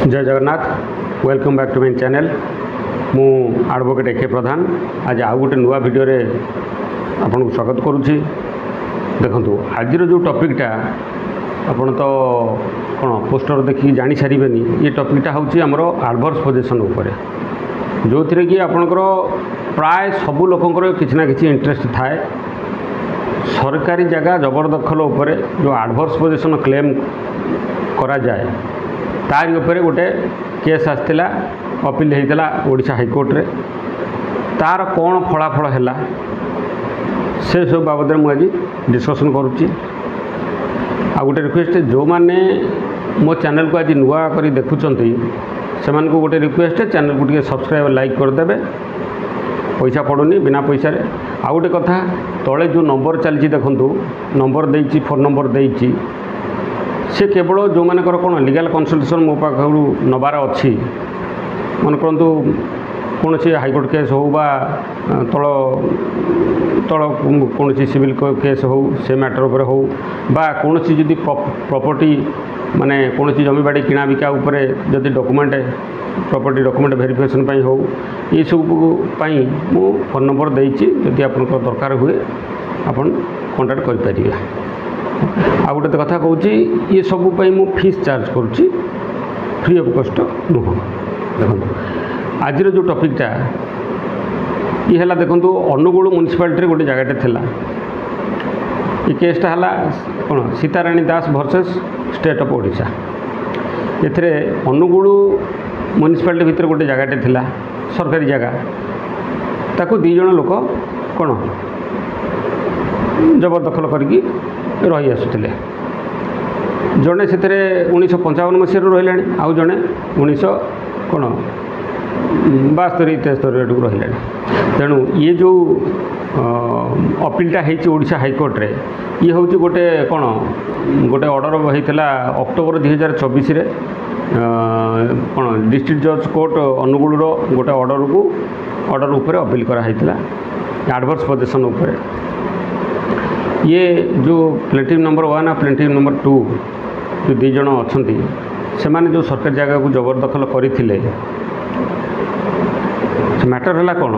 जय Jagannath welcome back to my channel मु advocate A K Pradhan आज आउ गोटे नुआ वीडियो रे आपन को स्वागत करुच्ची। देखंतु आज जो टॉपिकटा आपन तो कौन पोस्टर देखिए जानी सारे ये टॉपिकटा हूँ आमर एडवर्स पोजिशन उपरे जो थी कि आपणकर प्राय सबू लोकंर किसी ना किसी इंटरेस्ट थाए सरकारी जगह जबरदखल उपरे जो एडवर्स पोजिशन क्लेम करा जाए तारी उपरे गोटे केस आसला अपील होता ओडिशा हाईकोर्ट रे तार कौन फलाफल है से सब बाबद मुझे डिस्कसन करुच्ची। आ गोटे रिक्वेस्ट जो मैंने मो चैनल को आज नुआ कर देखुं से गोटे रिक्वेस्ट चैनल को टे सब्सक्राइब लाइक करदे पैसा पड़ूनी बिना पैसा रे। आ गोटे कथा तले जो नंबर चलती देखूँ नंबर देती फोन नंबर देती से केवल जो मानकर कौन लीगल कंसल्टेशन मो पाखु नबार अच्छी मन करतु कौन सी हाईकोर्ट केस हो बा तल तल कौन सी सिविल केस हो से मैटर उपर हो बा कौन सी जदि प्रॉपर्टी माने कौन सी जमी बाड़ी किना बिका उपरे जदि डॉक्यूमेंट प्रॉपर्टी डॉक्यूमेंट वेरिफिकेशन पाई हो ये सब पाई मु फोन नंबर देती जदि आपन दरकार हुए आपन कांटेक्ट कर पारिबे। आ गोटे कथा कहूँ ये सबूप मु फीस चार्ज करुच्ची फ्री ऑफ कॉस्ट नुह। देखो आज जो टॉपिकटा ये है देखो अनुगुल म्युनिसिपालिटी गोटे जगहटे थिला ये केसटा है कौन Sitarani Das versus state of Odisha. एथिरे अनुगुल म्युनिसिपालिटी भितर गोटे जगहटे थिला सरकारी जगह ताको दी जण लोक कौन जबरदखल करके रही आसुले जड़े से 1955 मसीह रहा आउ जड़े 19 कौन 72 73 रहा। तेणु ये जो अपीलटा होइछी हाईकोर्ट रे ये हूँ गोटे कौन गोटे ऑर्डर होता अक्टोबर 2024 रे कौन डिस्ट्रिक्ट जज कोर्ट अनुगुल गोटे ऑर्डर उपर अपील कराइला एडवर्स पोजिशन उपर। ये जो प्लेंटिव नंबर 1 और प्लेंटिव नंबर 2 जो दी जन अच्छा से माने जो सरकारी जगह को जबरदखल करते मैटर है कौन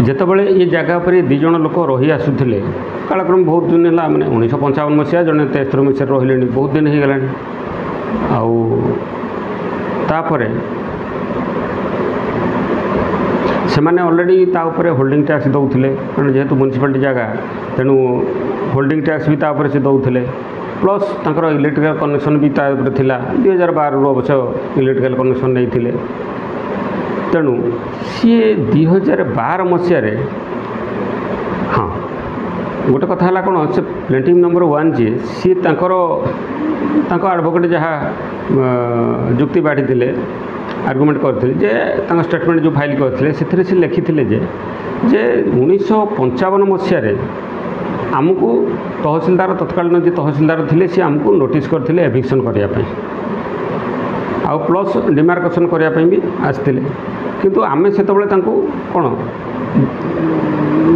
जितेबाला ये जगह पर दी जन लोक रही आसुले कालक्रम बहुत दिन है मैंने 1955 मसीहा जड़े 73 मसीह रही बहुत दिन हो गला आपर से मैंने ऑलरेडी ताऊपर होल्डिंग टैक्स दौले कारण जेहेतु म्युनिसिपालिटी जगह तेणु होल्डिंग टैक्स भी ताऊपर से दौले प्लस तांकर इलेक्ट्रिकल कनेक्शन भी ताऊपर थिला 2012 अवश्य इलेक्ट्रिकल कनेक्शन नहीं तेणु सी 2012 मसीह हाँ गोटे कथा है कौन से प्लेंटिव नंबर 1 जी सी तांकर एडवोकेट जहाँ जुक्ति बाढ़ी आर्गुमेंट करते स्टेटमेंट जो फाइल करते से लिखी जे 1955 मसीह आमको तहसीलदार तत्कालीन जी तहसीलदार थे सी आमको नोटिस करते एविक्शन करने आउ प्लस डिमार्केशन करने भी आसते किंतु आमे से कौन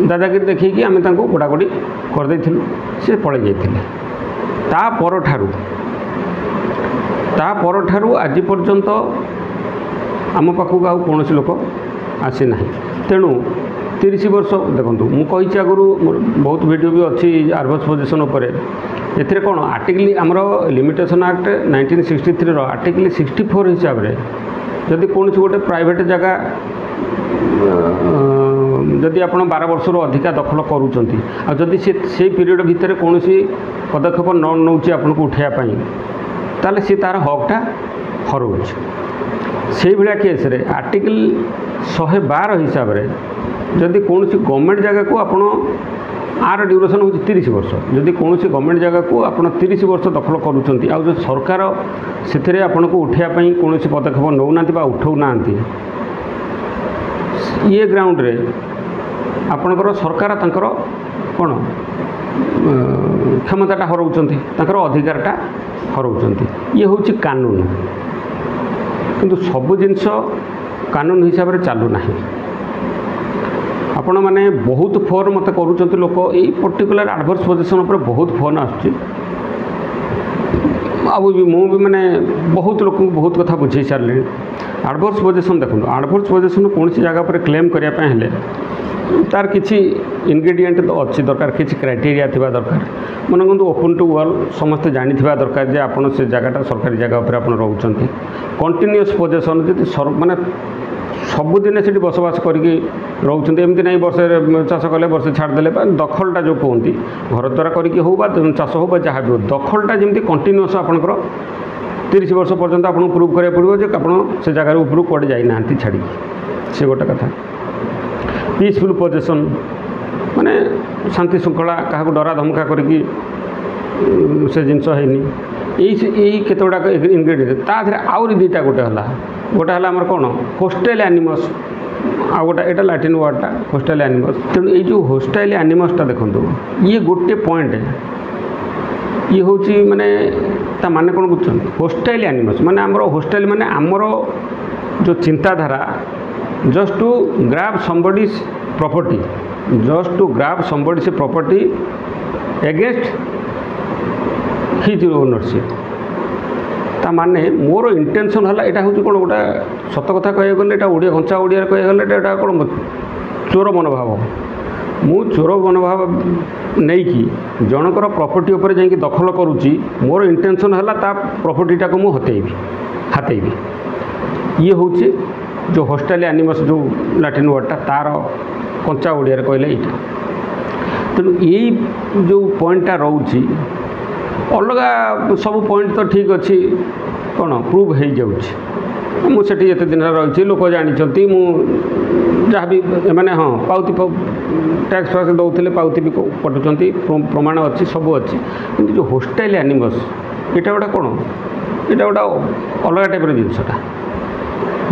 दादागिरी देखिए आम गोड़ागोड़ी करदे सी पड़े जाते ठारू आज पर्यंत आम पाखक आउ कौन लोक आसी ना। तेणु 30 वर्ष देखो मुझे आगु बहुत वीडियो भी अच्छी एडवर्स पोजिशन उपर ए कौन आर्टिकल आमर लिमिटेशन एक्ट 1963 आर्टिकल 64 हिसाब से जदि कौन गोटे प्राइवेट जगह जदि आप 12 वर्ष अधिका दखल करुँच से पीरियड भितर कौन पदक्षेप न नौ आपको उठाइवाई ताले सी तार हकटा हरउछ से भाया केस रे आर्टिकल 112 हिसाब से जदि कौन गवर्नमेंट जगह को आपण आर ड्यूरेशन हो 30 वर्ष जदि कौन गवर्नमेंट जगह को आप 30 वर्ष दखल करुँच आ जो सरकार से आपन को उठाइवाई कौन पदक्षेप नौना उठाऊना ये ग्राउंड रे आपणकर सरकार तांकर कौन क्षमताटा हराउछंती अधिकारटा हराउछंती ये हूँ कानून किंतु सबु जिनस कानून हिसाब से चालू ना आपण मैंने बहुत फोन मत करुँच लोक यही पर्टिकुलर एडवर्स पोजिशन पर बहुत फोन आसुच्ची आउ भी मु भी माने बहुत लोक बहुत कथा बुझे सारे एडवर्स पोजिशन देखो एडवर्स पोजिशन कौन सी जगह पर क्लेम करने तार किसी इनग्रेडिएंट तो अच्छी दरकार किसी क्राइटेरिया थिबा दरकार मन कहूँ ओपन टू वर्ल्ड समस्ते जानी दरकार जे आपन से जगहटा सरकारी जगह पर आप रोचंती कंटिन्यूअस पोजिशन जी माने सबुदिन से बसवास करके रोचंती एमती नहीं वर्षे चाष कले वर्षे छाड़देले दखलटा जो कहती घर द्वारा करके हो चाष हो जहाँ भी हो दखलटा जमी कंटिन्यूअस आपंकर 30 वर्ष पर्यंत आपको प्रूव करा पड़ो जे आप से जगार उपरू कड़े जाना छाड़ी से गोटे कथा पीसफुल पोजिशन माने शांति श्रृंखला क्या डरा धमका करके से जिनस है यही केत गुड़ाक इनग्रेडिएंट ताधे आउरी दुईटा गोटे है आमर कौन होस्टाइल एनिमल्स आ गोटा यहाँ लाटिन वर्डटा होस्टाइल एनिमल्स तेणु ये जो होस्टाइल एनिमल्सटा देखो ये गोटे पॉइंट ये हूँ माने ता माने कौन बुझुन होस्टाइल एनिमल्स माने आमर होस्टाइल माने आमर जो चिंताधारा just to grab somebody's property just to grab somebody's property against his ownership ता माने मोर इंटेंशन है यहाँ हूँ कौन गोटा सत कथा कह गले ओडिया घंचा ओडिया कह गले कौन चोर मनोभाव मु चोर मनोभाव नहीं कि जनकर प्रॉपर्टी उपर जाकि दखल करुच्ची मोर इंटेंशन है प्रॉपर्टीटा को मुझे हाथेबी ये हूँ जो होस्टाइल एनिमल्स जो लाटिन वर्डटा तार कंचा ओडिया कहले यहाँ तेणु यही जो पॉइंटटा रोची अलग सब पॉइंट तो ठीक अच्छी कौन प्रूव हो जाऊँगी मुझे एत दिन रही लोक जानते जहाँ भी मैंने हाँ पाउती टैक्स फैक्स दौले पाउती भी कटुंट प्रमाण अच्छी सब अच्छी कि जो होस्टाइल एनिमल्स यहाँ गोटे कौन यहाँ गोटे अलग टाइप जिनसटा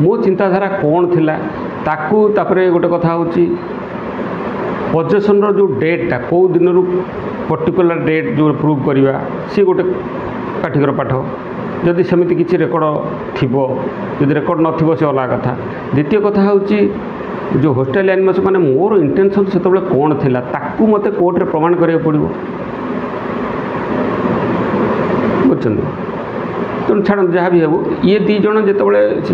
मो चिंताधारा कौन थिला ताकू तापरे गोटे कथा होची पोजेसन रो जो डेटा कौ दिन रु पर्टिकुलर डेट जो प्रूव करवा सी गोटे पाठिकर पाठ जदि सेमती किसी रेकर्ड थिबो जदि रेकर्ड नथिबो से अलग कथा द्वितीय कथा होची जो होस्टाइल एनिमल्स माने मोर इंटेंशन से कौन थिला ताकू मते कोर्ट रे प्रमाण करिया पड़िबो बुझछन तेणु छाड़ जहाँ भी हो ये दी जन जो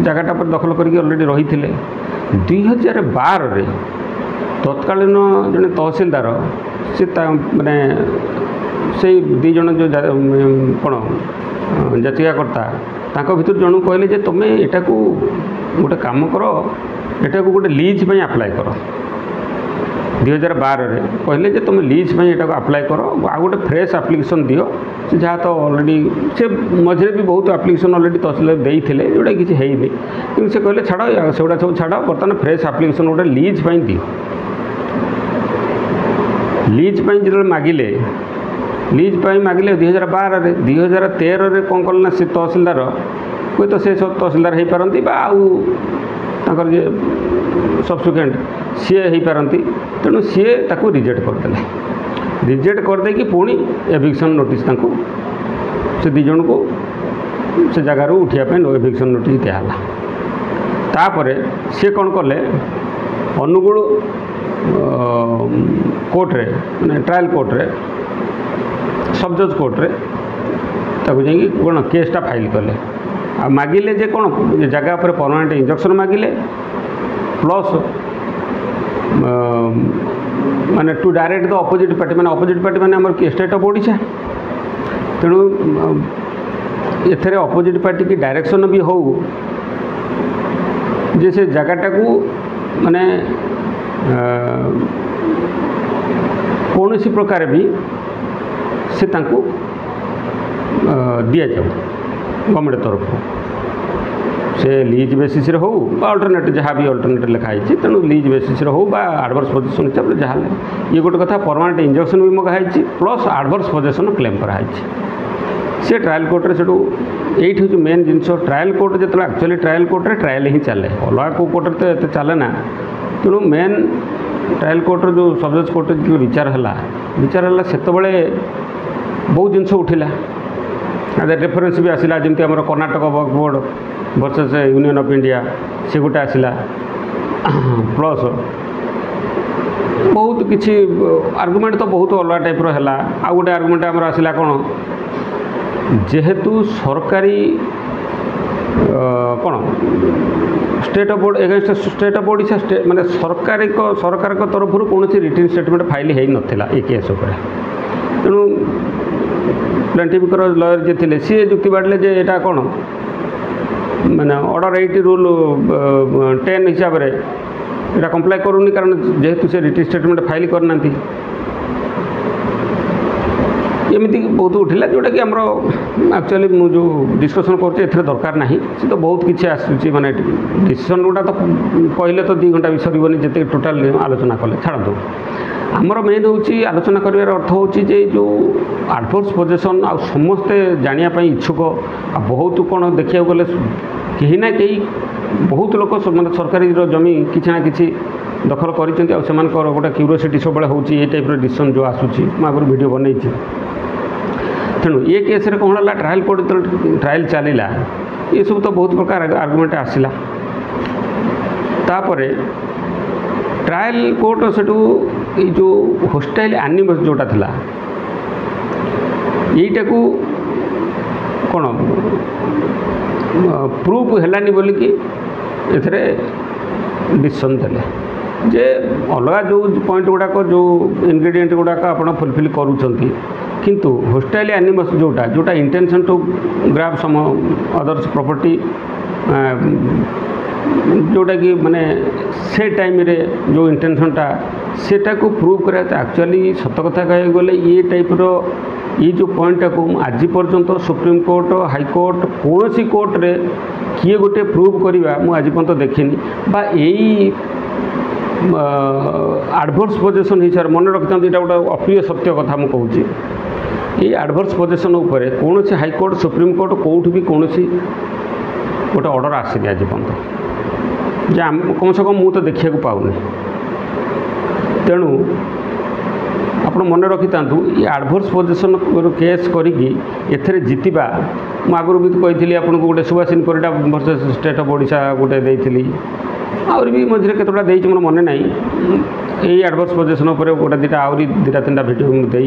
जगटा पर दखल करके अलरेडी रही थे 2012 तत्कालीन जड़े तहसिलदार से माने से दी जन जो कौन जाचिकाकर्ता भर जन कहले जे तुम एटा को गोटे काम कर एटा को गोटे लीज पे अप्लाई कर 2012 कहले जे तुम लीज पे एटा को अप्लाई कर आ गोटे फ्रेश एप्लिकेशन दियो से जहाँ तो ऑलरेडी से मझे भी बहुत एप्लिकेशन ऑलरेडी तहसील देते जोटा किसी है कि से कहले छाड़ से गुड़ा सब छाड़ बर्तमान फ्रेश एप्लिकेशन गोटे लीज पे दी लीज पे जो मागिले लीज पे मागिले 2012 2013 कौन कल ना से तहसीलदार कोई तो से तहसीलदार हो पारती आउ जे सबसिक्वेंट सी हो पारती तेणु सी ताको रिजेक्ट करदे रिजेक्ट करदे कि पुणी एविक्शन नोटिस से दी जन को से जगार उठापी एविक्शन नोटिस दिहला तापर सी कौन कले अनुगुल कोर्ट रे माने ट्रायल कोर्ट रे सब जज कोर्ट रे ताको जाई कौन केसटा फाइल कले आ मागिले जे कौन जगह पर परमानेंट इंजक्शन मागिले प्लस माने to direct the opposite party माने अपोजिट पार्टी माने हमर स्टेट ऑफ ओडिशा तेणु एथरे अपोजिट पार्टी की डायरेक्शन भी हो जे से जगहटा को माने कौन सी प्रकार भी से तांको दिया जाओ गवर्नमेंट तरफ से लीज बेसिस रे हो अल्टरनेट जहाँ भी अल्टरनेट लिखाई तेणु लीज बेसिस रे हो एडवर्स पोजिशन हिसाब से जहाँ ये गोटे कथा परमानेंट इंजक्शन भी मगाई प्लस एडवर्स पोजिशन क्लेम कराई से ट्रायल कोर्ट रे सेठू एट हूँ मेन जिनस ट्रायल कोर्ट जो एक्चुअली ट्रायल कोर्ट रे ट्रायल ही चले अलग को कोर्ट तो ये चले ना तेणु मेन ट्रायल कोर्ट जो सबजज कोर्ट जो विचार है से बहुत जिनस उठिला रेफरेन्स भी आसला जमी आम Karnataka Waqf board versus union of India से गोटे आसला प्लस बहुत किसी आर्गुमेंट तो बहुत अलग टाइप है आ गोटे आर्गुमेंट आमर आसला कौन जेहेतु सरकारी कौन state of board against state of Odisha माने सरकार तरफ कौन रिटन स्टेटमेंट फाइल हो नाला ये केस तेणु प्लेंटिफ लॉयर जे थे सी जुक्ति बाढ़ले जे एटा कौन माने ऑर्डर 80 रूल 10 हिसाब से यहाँ कंप्लाई करूनी कारण जेहेतु से रिटन स्टेटमेंट फाइल करना एमती बहुत उठिला जोटा कि आमर एक्चुअली मु जो डिस्कसन कर दरकार ना सी तो बहुत किसी आसूँ माने डिसीजन गुटा तो कहले तो 2 घंटा भी सरबनी जिते टोटाल आलोचना कले छाड़ू आमर मेन हूँ आलोचना कर अर्थ हूँ जो एडवर्स पोजिशन आ समस्ते जानापी इच्छुक आ बहुत कौन देखा गले कहीं ना कहीं बहुत लोग मतलब सरकारी जमी किसी ना कि दखल कर गोटे क्यूरियोसिटी सब हूँ ये टाइप डिसीजन जो आसूँ आगुरी वीडियो बनई तेणु ये केस कौन है ट्रायल कोर्ट ट्रायल चलला ये सब तो बहुत प्रकार आर्गुमेंट आसला तापर ट्रायल कोर्ट सेठू ये जो होस्टाइल एनिमल्स जोटा था यहीटा को कौन प्रूफ है बोलिकी एथरे डिसीजन देले जे अलग जो पॉइंट गुड़ाक जो इनग्रेडिएंट गुड़ाक आप फुलफिल करूँगी किंतु होस्टाइल एनिमल्स जोटा जोटा intention to grab some others property जोटा कि माने से टाइम रे जो इंटेंशनटा सेटा को प्रूव करा एक्चुअली सत कथा कह गले ये टाइप रो ये जो पॉइंटा को आज पर्यंत सुप्रीम कोर्ट हाईकोर्ट कौन सी कोर्ट रे किए गोटे प्रूव करवा मुझे आज पर्यंत देखनी बा यही एडवर्स पोजिशन हिसाब से मन रखता यहाँ गोटे अप्रिय सत्य कथा मुझे कहूँ ये एडवर्स पोजिशन उपर कौन सी हाईकोर्ट सुप्रीम कोर्ट कौट भी कौन गोटे ऑर्डर आसनी आज पर्यंत जे कम से कम मुझे तो देखा पाऊनी तेणु आप मन रखी था ये एडवर्स पोजिशन केस करी जितवा मुझे आगुरी भी कही आपको गोटे Subhashini Parida versus state of Odisha गोटे देती आउरी भी मझे केतोटा देती मोर मन ना यही एडवर्स पोजिशन उपर गोटे दुटा आउरी 2-3टा भिडियो मुझे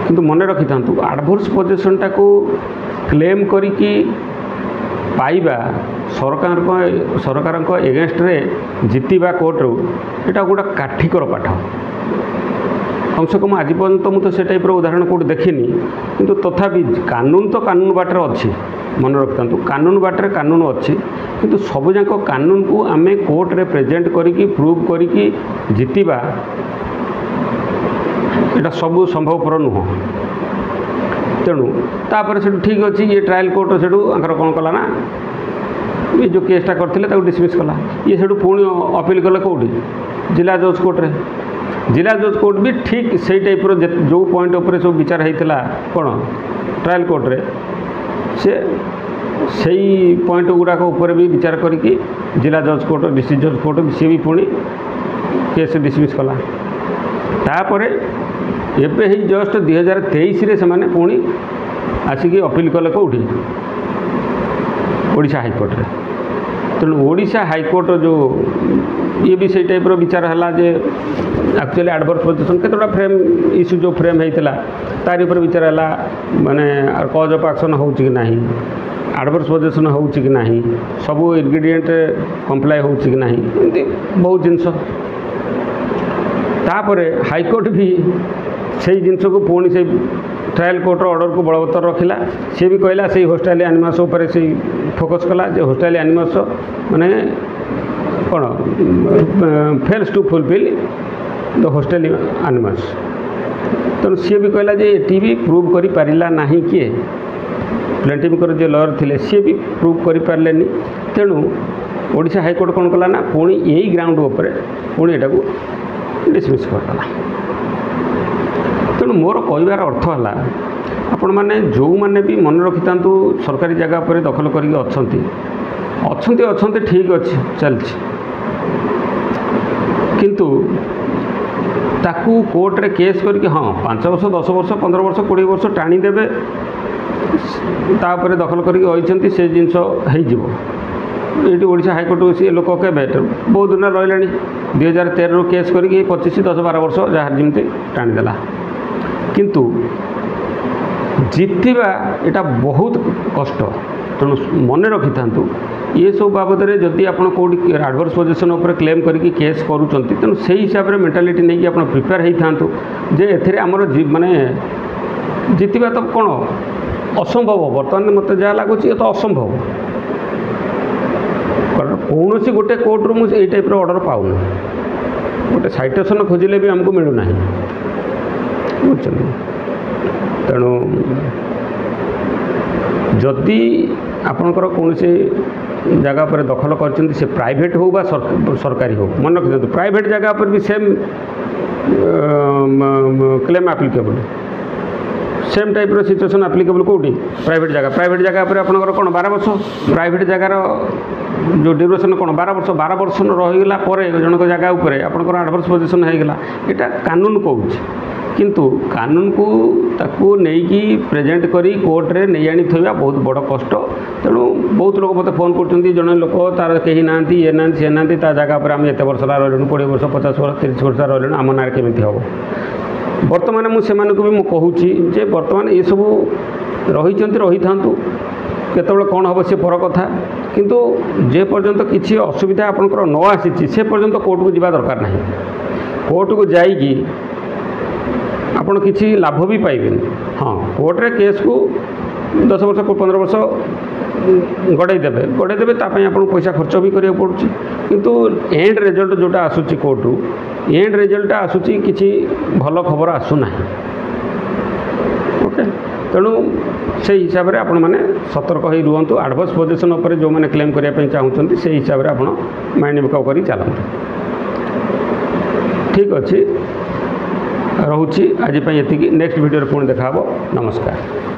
किंतु मन रखी था एडवर्स पोजिशनटा को क्लेम करिकी पाइबा सरकार एगेंस्ट रे जितवा कोर्टरू यहाँ गोटे काठिकर पाठ कम से कम आज पर्यंत मुझे से टाइप उदाहरण कौट देखनी किंतु तथापि कानून तो कानून बाटर अच्छी मन रखी था कानून बाटर कानून अच्छी किंतु सबुजाक कानून को आम कोर्ट रे प्रेजेंट करिकी प्रूव करिकी जितवा यहाँ सब संभवपर नुह तेणु तापर से ठीक अच्छे ये ट्रायल कोर्ट से कौन कला ना ये जो केसटा करते डिसमिस कला ये से पुणी अपील कले कौटी जिला जज कोर्ट रे जिला जज कोर्ट भी ठीक से टाइप जो पॉइंट उपर सब विचार होता कौन ट्रायल कोर्ट रे से पॉइंट गुड़ाक उपर भी विचार करके जिला जज कोर्ट डिस्ट्रिक्ट जज कोर्ट सी भी पुणी केस डिसमिस कला तापर एबे ही जस्ट 2023 रे से पुणी आसिक अपील कले कौटी ओडिशा हाईकोर्ट रे तेणु ओडिशा हाईकोर्ट जो ये भी से टाइप विचार है जे एक्चुअली एडवर्स पोजिशन केतोटा फ्रेम इश्यू जो फ्रेम होता तारी पर विचार है माने कज ऑफ एक्शन हो कि नहीं एडवर्स पोजिशन हो कि नहीं सबू इनग्रेडिएंट कंप्लाई हो कि नहीं एमती बहुत जिनस तापर हाईकोर्ट भी से जिनस को पुणी से ट्रायल कोर्ट ऑर्डर को बलवत्तर रखिला सी भी कहला से होस्टाइल एनिमल्स उपर से फोकस कला जे होस्टाइल एनिमल्स माने कौन fails to fulfil the hostile animals तेणु सी भी कहला जे एटी भी प्रूव करि पारिला नाही किए प्लेंटिफ जो लॉयर थे सी भी प्रूव करि पारलेनी तेणु ओडिशा हाईकोर्ट कौन कला ना पुणी यही ग्राउंड उपर पुणी एटा को डिसमिस करदेला तेणु मोर कहबार अर्थ है आपण मैंने जो मैंने भी मन रखी था सरकारी जगह पर दखल करके ठीक अच्छे चलती किंतु ताकू कोर्ट रे केस करके हाँ 5 वर्ष 10 वर्ष 15 वर्ष 20 वर्ष टाणी देवे तापर दखल करके से जिनस ये ओडिशा हाईकोर्ट सी लोक के बहुत दिन रही 2013 केस करके 25 10-12 वर्ष जहाँ जमी टाणीदेला किंतु जितवा एटा बहुत कष्ट तेणु मन रखि था ये सब बाबद में जदि आप कौटी एडवर्स पोजिशन उपर क्लेम करके केस करूँ तेणु से हिसाब से मेंटालिटी नहीं कि आप प्रिपेयर होता जे एथिरे आमर माने जितवा तो कौन असंभव बर्तमान मत जहाँ लगुच ये तो असंभव कौन सी गोटे कोर्ट्रु मुझे टाइप ऑर्डर पाऊना गोटे साइटेसन खोजिले भी आमको मिलूना बुझे तेणु जदि आपणकर कौन सी जगह पर दखल कर प्राइवेट हो बा सरकारी हो मन रखि प्राइवेट जगह पर भी same claim applicable same type situation applicable कौटी प्राइवेट जगह पर आपंकर कौन 12 वर्ष प्राइवेट जगार जो ड्यूरेशन कौन 12 वर्ष रहीगला जनक जगह उपर आपंकर एडवर्स पोजिशन होगा यहाँ कानून कौच किंतु कानून को ताकू नहीं प्रेजेंट करी कोर्ट रे नहीं आनी थोड़ा बहुत बड़ कष्ट तेणु बहुत लोग मत फोन कर जड़े लोक तार कहीं ना ये ना सी ना जगह पर आम एत वर्ष रही 20 वर्ष 50 वर्ष 30 वर्ष रही आम ना केमी हम बर्तमान मुझे भी कहूँ जे बर्तमान ये सब रही था केतबे कौन हम से पर कथा किंतु जे पर्यंत किसी असुविधा आपंकर न आसी से पर्यंत कोर्ट को जावा दरकार नहीं कोर्ट को जाइकी आपड़ किसी लाभ भी पाइबे हाँ कोर्टे केस को 10 वर्ष 15 वर्ष गड़ेदेवे आप पैसा खर्च भी करा पड़ुଛି किंतु एंड रिजल्ट जोटा आसूची कोर्टू एंड रिजल्ट आसूची किसी भल खबर आसूना ओके तेणु से हिसाब से आपण मैंने सतर्क हो रुहतु एडवर्स पोजिशन उपर जो मैंने क्लेम करने चाहते से हिसाब से आप माइंड मेकअप कर चलते ठीक अच्छे रोची आज ये नेक्स्ट वीडियो पुणी देखा नमस्कार।